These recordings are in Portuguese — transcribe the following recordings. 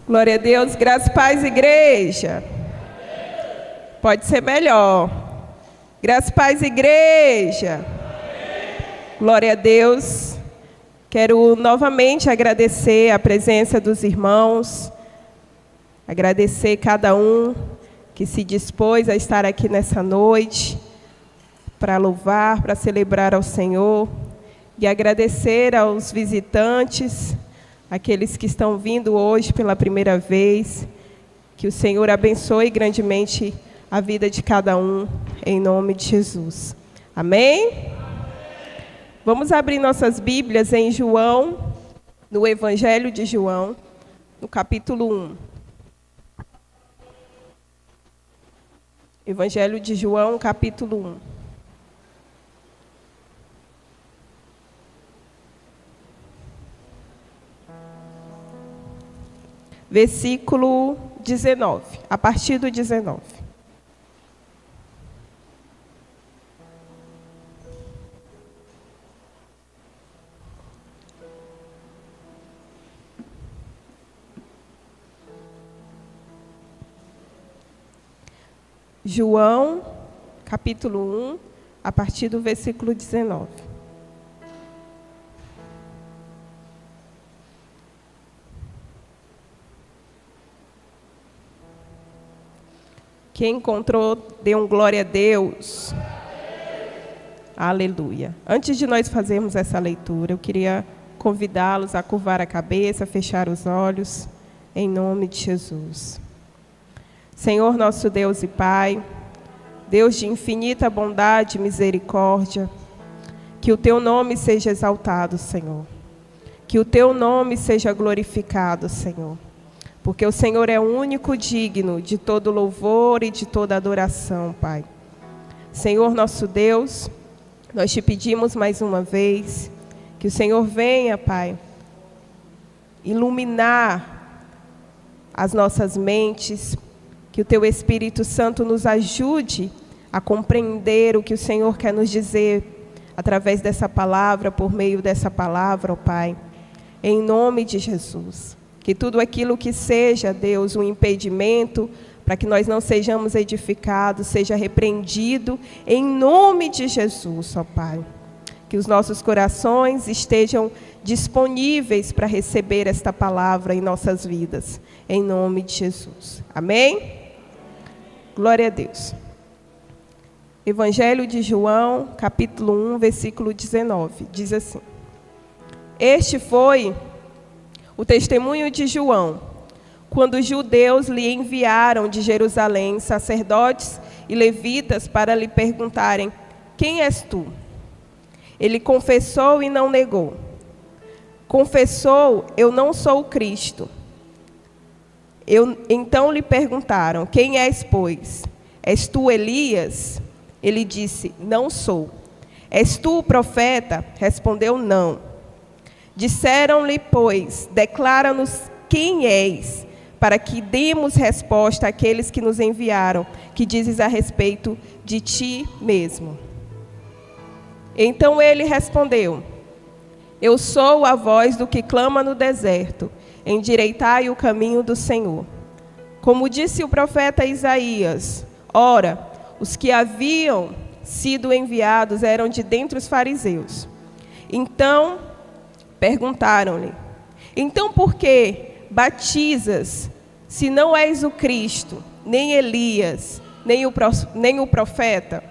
Glória a Deus, graças e paz, igreja. Pode ser melhor. Graças e paz, igreja. Glória a Deus. Quero novamente agradecer a presença dos irmãos, agradecer cada um que se dispôs a estar aqui nessa noite, para louvar, para celebrar ao Senhor, e agradecer aos visitantes, aqueles que estão vindo hoje pela primeira vez, que o Senhor abençoe grandemente a vida de cada um, em nome de Jesus. Amém? Vamos abrir nossas Bíblias em João, no Evangelho de João, no capítulo 1. Evangelho de João, capítulo 1. Versículo 19, a partir do 19. João, capítulo 1, a partir do versículo 19. Quem encontrou, dê um glória a Deus. Aleluia. Antes de nós fazermos essa leitura, eu queria convidá-los a curvar a cabeça, fechar os olhos, em nome de Jesus. Senhor nosso Deus e Pai, Deus de infinita bondade e misericórdia, que o Teu nome seja exaltado, Senhor. Que o Teu nome seja glorificado, Senhor. Porque o Senhor é o único digno de todo louvor e de toda adoração, Pai. Senhor nosso Deus, nós te pedimos mais uma vez que o Senhor venha, Pai, iluminar as nossas mentes, que o Teu Espírito Santo nos ajude a compreender o que o Senhor quer nos dizer através dessa palavra, por meio dessa palavra, ó Pai, em nome de Jesus. Que tudo aquilo que seja, Deus, um impedimento para que nós não sejamos edificados, seja repreendido em nome de Jesus, ó Pai. Que os nossos corações estejam disponíveis para receber esta palavra em nossas vidas, em nome de Jesus. Amém? Glória a Deus. Evangelho de João, capítulo 1, versículo 19, diz assim: Este foi o testemunho de João, quando os judeus lhe enviaram de Jerusalém sacerdotes e levitas para lhe perguntarem: Quem és tu? Ele confessou e não negou. Confessou: Eu não sou o Cristo. Então lhe perguntaram: Quem és, pois? És tu Elias? Ele disse: Não sou. És tu o profeta? Respondeu: Não. Disseram-lhe, pois, declara-nos quem és, para que demos resposta àqueles que nos enviaram, que dizes a respeito de ti mesmo. Então ele respondeu: Eu sou a voz do que clama no deserto, endireitai o caminho do Senhor. Como disse o profeta Isaías, ora, os que haviam sido enviados eram de dentre os fariseus. Então perguntaram-lhe: Então por que batizas, se não és o Cristo, nem Elias, nem o profeta?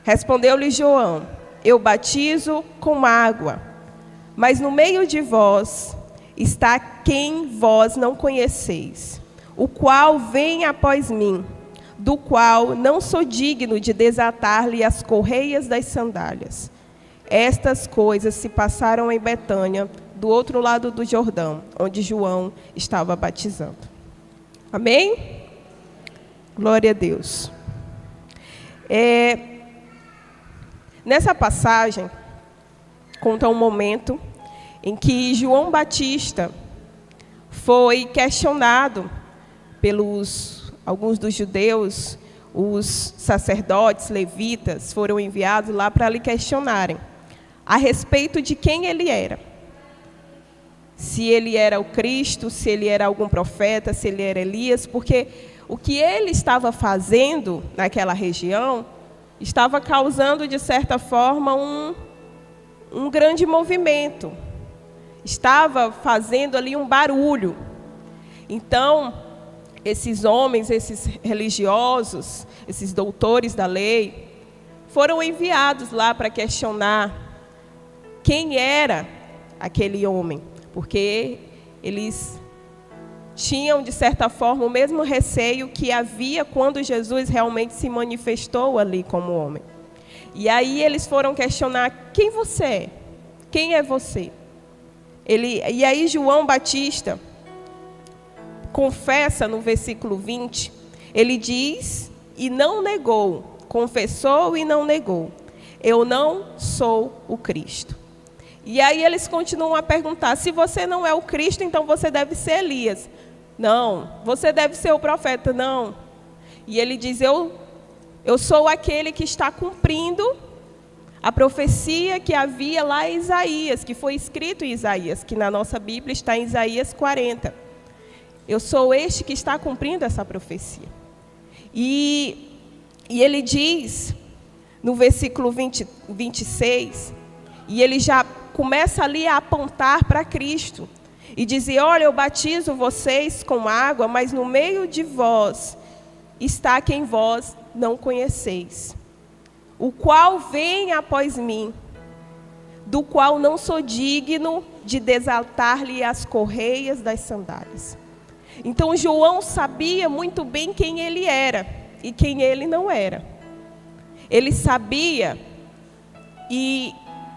Respondeu-lhe João: Eu batizo com água, mas no meio de vós está quem vós não conheceis, o qual vem após mim, do qual não sou digno de desatar-lhe as correias das sandálias. Estas coisas se passaram em Betânia, do outro lado do Jordão, onde João estava batizando. Amém? Glória a Deus. Nessa passagem, conta um momento em que João Batista foi questionado pelos alguns dos judeus. Os sacerdotes, levitas, foram enviados lá para lhe questionarem a respeito de quem ele era. se ele era o Cristo, se ele era algum profeta, se ele era Elias, porque o que ele estava fazendo naquela região estava causando, de certa forma, um grande movimento. Estava fazendo ali um barulho. Então, esses homens, esses religiosos, esses doutores da lei, foram enviados lá para questionar quem era aquele homem, porque eles tinham, de certa forma, o mesmo receio que havia quando Jesus realmente se manifestou ali como homem. E aí eles foram questionar: quem você é? Quem é você? E aí João Batista confessa no versículo 20, ele diz, e não negou, confessou e não negou: eu não sou o Cristo. E aí eles continuam a perguntar: se você não é o Cristo, então você deve ser Elias. Não. Você deve ser o profeta. Não. E ele diz: eu sou aquele que está cumprindo a profecia que havia lá em Isaías, que foi escrito em Isaías, que na nossa Bíblia está em Isaías 40. Eu sou este que está cumprindo essa profecia. E ele diz, no versículo 26, e ele já começa ali a apontar para Cristo, e dizer: olha, eu batizo vocês com água, mas no meio de vós está quem vós não conheceis, o qual vem após mim, do qual não sou digno de desatar-lhe as correias das sandálias. Então João sabia muito bem quem ele era e quem ele não era. Ele sabia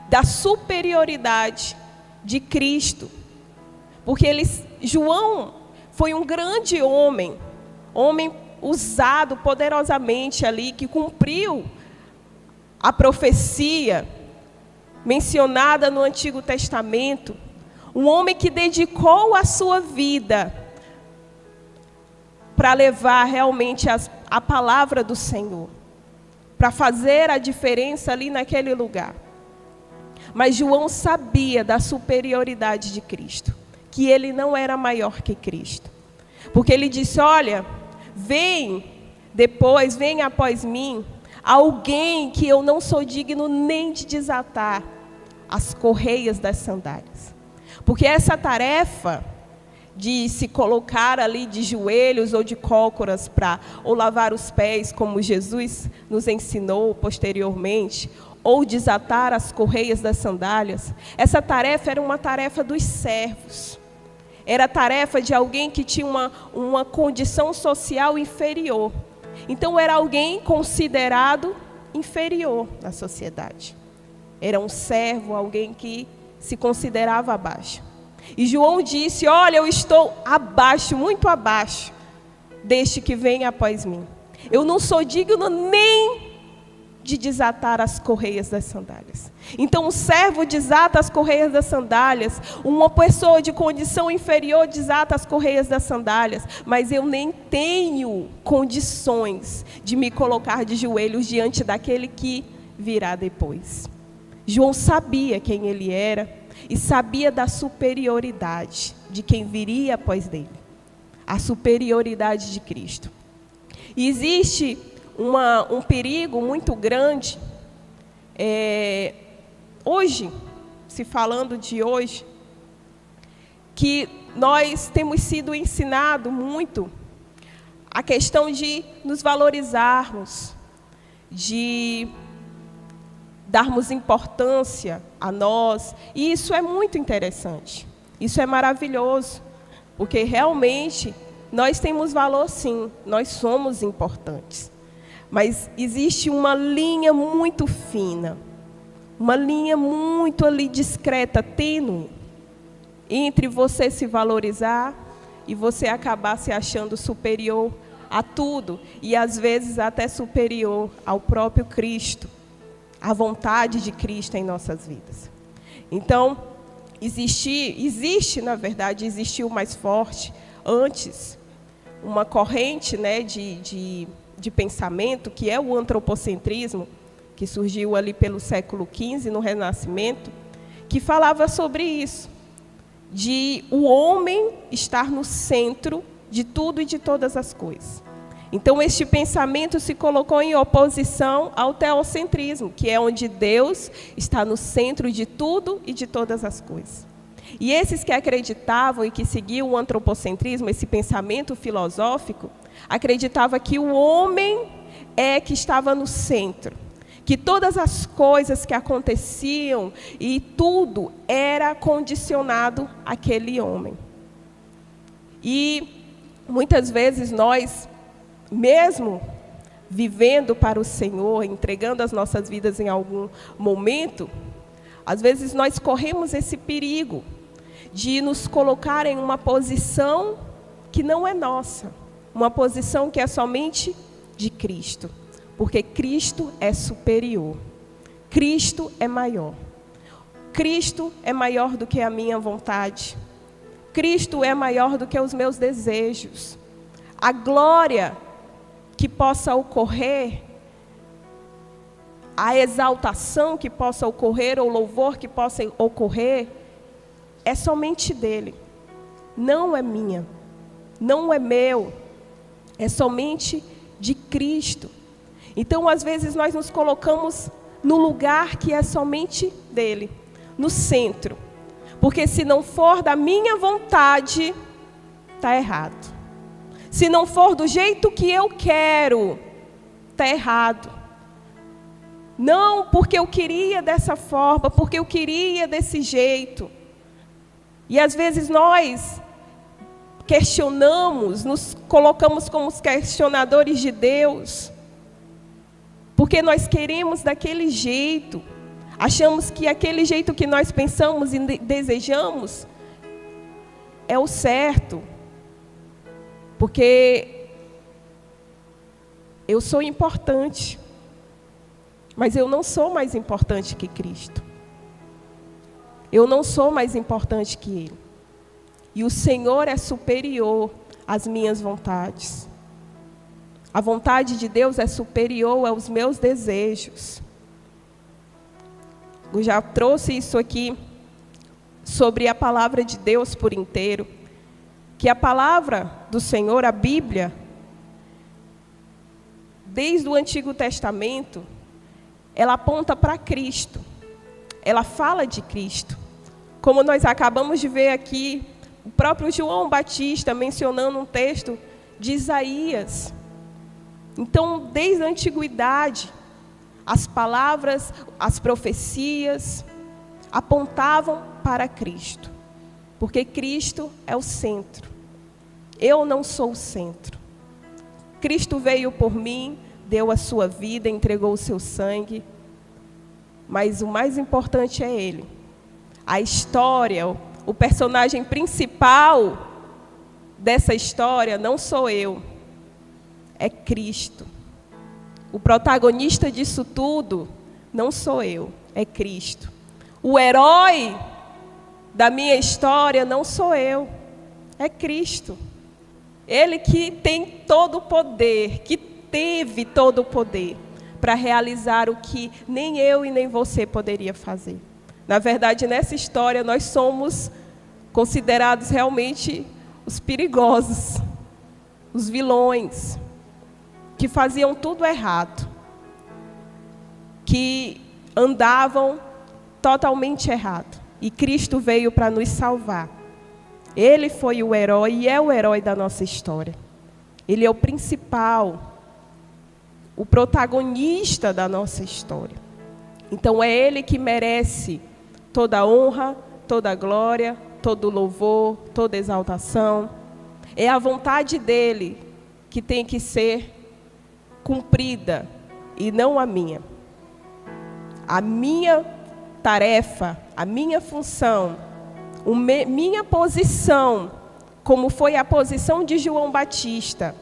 da superioridade de Cristo, porque João foi um grande homem usado poderosamente ali, que cumpriu a profecia mencionada no Antigo Testamento, um homem que dedicou a sua vida para levar realmente a palavra do Senhor, para fazer a diferença ali naquele lugar. Mas João sabia da superioridade de Cristo, que ele não era maior que Cristo. Porque ele disse: olha, vem após mim, alguém que eu não sou digno nem de desatar as correias das sandálias. Porque essa tarefa de se colocar ali de joelhos ou de cócoras ou lavar os pés, como Jesus nos ensinou posteriormente, ou desatar as correias das sandálias, essa tarefa era uma tarefa dos servos. Era a tarefa de alguém que tinha uma condição social inferior. Então era alguém considerado inferior na sociedade. Era um servo, alguém que se considerava abaixo. E João disse: olha, eu estou abaixo, muito abaixo deste que vem após mim. Eu não sou digno nem de desatar as correias das sandálias. Então o servo desata as correias das sandálias, uma pessoa de condição inferior desata as correias das sandálias, mas eu nem tenho condições de me colocar de joelhos diante daquele que virá depois. João sabia quem ele era e sabia da superioridade de quem viria após dele, a superioridade de Cristo. E existe um perigo muito grande, hoje, se falando de hoje, que nós temos sido ensinados muito a questão de nos valorizarmos, de darmos importância a nós, e isso é muito interessante, isso é maravilhoso, porque realmente nós temos valor sim, nós somos importantes. Mas existe uma linha muito fina, uma linha muito ali discreta, tênue, entre você se valorizar e você acabar se achando superior a tudo, e às vezes até superior ao próprio Cristo, à vontade de Cristo em nossas vidas. Então, na verdade, existiu mais forte, antes, uma corrente, né, de pensamento, que é o antropocentrismo, que surgiu ali pelo século XV, no Renascimento, que falava sobre isso, de o homem estar no centro de tudo e de todas as coisas. Então, este pensamento se colocou em oposição ao teocentrismo, que é onde Deus está no centro de tudo e de todas as coisas. E esses que acreditavam e que seguiam o antropocentrismo, esse pensamento filosófico, acreditava que o homem é que estava no centro, que todas as coisas que aconteciam e tudo era condicionado àquele homem. E muitas vezes nós, mesmo vivendo para o Senhor, entregando as nossas vidas em algum momento, às vezes nós corremos esse perigo de nos colocar em uma posição que não é nossa, uma posição que é somente de Cristo, porque Cristo é superior, Cristo é maior, Cristo é maior do que a minha vontade, Cristo é maior do que os meus desejos. A glória que possa ocorrer, a exaltação que possa ocorrer, ou louvor que possa ocorrer, é somente dele, não é minha, não é meu, é somente de Cristo. Então, às vezes, nós nos colocamos no lugar que é somente dele, no centro, porque se não for da minha vontade, está errado. Se não for do jeito que eu quero, está errado. Não porque eu queria dessa forma, porque eu queria desse jeito. E às vezes nós questionamos, nos colocamos como os questionadores de Deus, porque nós queremos daquele jeito, achamos que aquele jeito que nós pensamos e desejamos é o certo, porque eu sou importante, mas eu não sou mais importante que Cristo. Eu não sou mais importante que Ele. E o Senhor é superior às minhas vontades. A vontade de Deus é superior aos meus desejos. Eu já trouxe isso aqui sobre a palavra de Deus por inteiro. Que a palavra do Senhor, a Bíblia, desde o Antigo Testamento, ela aponta para Cristo. Ela fala de Cristo. Como nós acabamos de ver aqui, o próprio João Batista mencionando um texto de Isaías. Então, desde a antiguidade, as palavras, as profecias apontavam para Cristo. Porque Cristo é o centro. Eu não sou o centro. Cristo veio por mim, deu a sua vida, entregou o seu sangue. Mas o mais importante é Ele. A história, o personagem principal dessa história não sou eu, é Cristo. O protagonista disso tudo não sou eu, é Cristo. O herói da minha história não sou eu, é Cristo. Ele que tem todo o poder, que teve todo o poder para realizar o que nem eu e nem você poderia fazer. Na verdade, nessa história, nós somos considerados realmente os perigosos, os vilões, que faziam tudo errado, que andavam totalmente errado. E Cristo veio para nos salvar. Ele foi o herói e é o herói da nossa história. Ele é o principal, o protagonista da nossa história. Então é Ele que merece toda a honra, toda a glória, todo o louvor, toda a exaltação. É a vontade dEle que tem que ser cumprida e não a minha. A minha tarefa, a minha função, minha posição, como foi a posição de João Batista,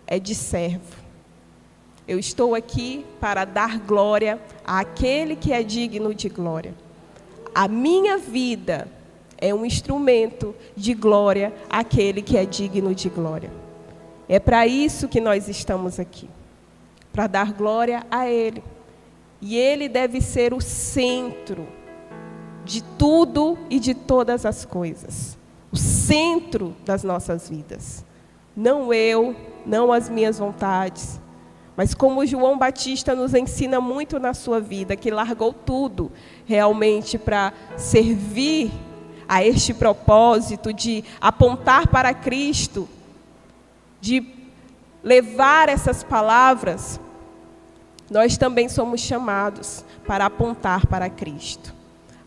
é de servo. Eu estou aqui para dar glória àquele que é digno de glória. A minha vida é um instrumento de glória àquele que é digno de glória. É para isso que nós estamos aqui, para dar glória a Ele. E Ele deve ser o centro de tudo e de todas as coisas, o centro das nossas vidas. Não eu, não as minhas vontades, mas como João Batista nos ensina muito na sua vida, que largou tudo realmente para servir a este propósito de apontar para Cristo, de levar essas palavras. Nós também somos chamados para apontar para Cristo.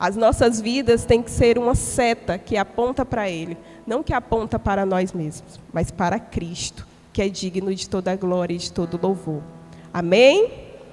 As nossas vidas têm que ser uma seta que aponta para Ele, não que aponta para nós mesmos, mas para Cristo, que é digno de toda a glória e de todo louvor. Amém?